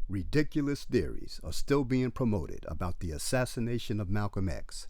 Ridiculous theories are still being promoted about the assassination of Malcolm X,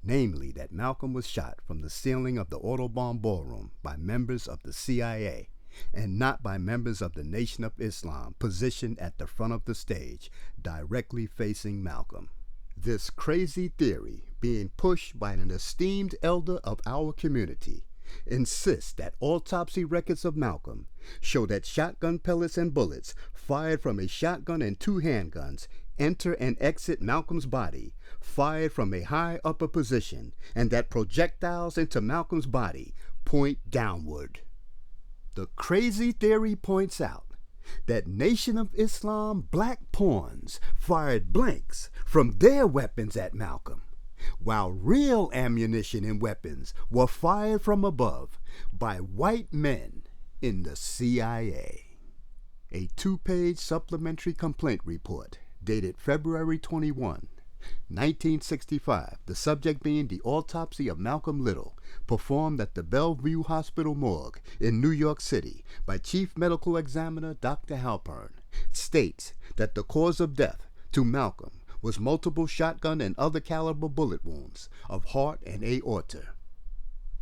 namely that Malcolm was shot from the ceiling of the Audubon Ballroom by members of the CIA and not by members of the Nation of Islam positioned at the front of the stage, directly facing Malcolm. This crazy theory, being pushed by an esteemed elder of our community, insists that autopsy records of Malcolm show that shotgun pellets and bullets fired from a shotgun and two handguns enter and exit Malcolm's body, fired from a high upper position, and that projectiles into Malcolm's body point downward. The crazy theory points out that Nation of Islam black pawns fired blanks from their weapons at Malcolm, while real ammunition and weapons were fired from above by white men in the CIA. A 2-page supplementary complaint report dated February 21, 1965, the subject being the autopsy of Malcolm Little, performed at the Bellevue Hospital morgue in New York City by Chief Medical Examiner Dr. Halpern, states that the cause of death to Malcolm was multiple shotgun and other caliber bullet wounds of heart and aorta.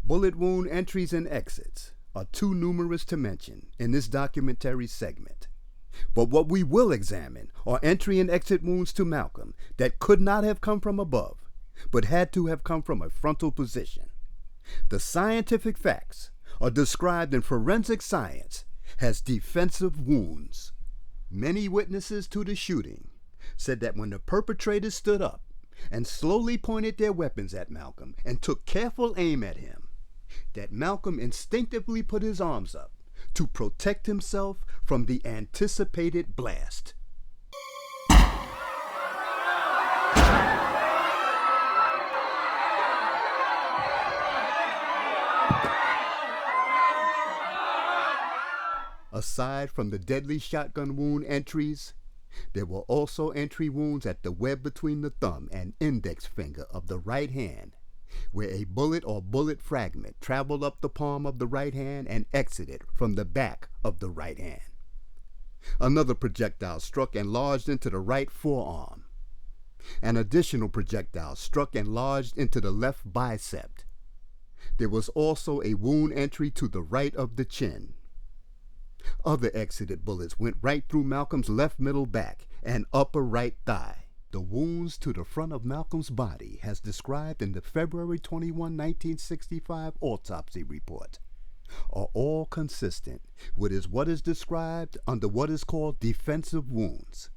Bullet wound entries and exits are too numerous to mention in this documentary segment. But what we will examine are entry and exit wounds to Malcolm that could not have come from above, but had to have come from a frontal position. The scientific facts are described in forensic science as defensive wounds. Many witnesses to the shooting said that when the perpetrators stood up and slowly pointed their weapons at Malcolm and took careful aim at him, that Malcolm instinctively put his arms up to protect himself from the anticipated blast. Aside from the deadly shotgun wound entries, there were also entry wounds at the web between the thumb and index finger of the right hand, where a bullet or bullet fragment traveled up the palm of the right hand and exited from the back of the right hand. Another projectile struck and lodged into the right forearm. An additional projectile struck and lodged into the left bicep. There was also a wound entry to the right of the chin. Other exited bullets went right through Malcolm's left middle back and upper right thigh. The wounds to the front of Malcolm's body, as described in the February 21, 1965 autopsy report, are all consistent with what is described under what is called defensive wounds,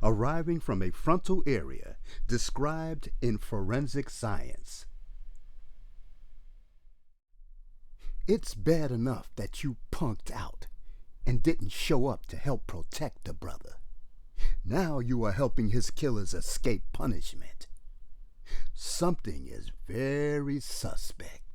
arriving from a frontal area described in forensic science. It's bad enough that you punked out and didn't show up to help protect the brother. Now you are helping his killers escape punishment. Something is very suspect.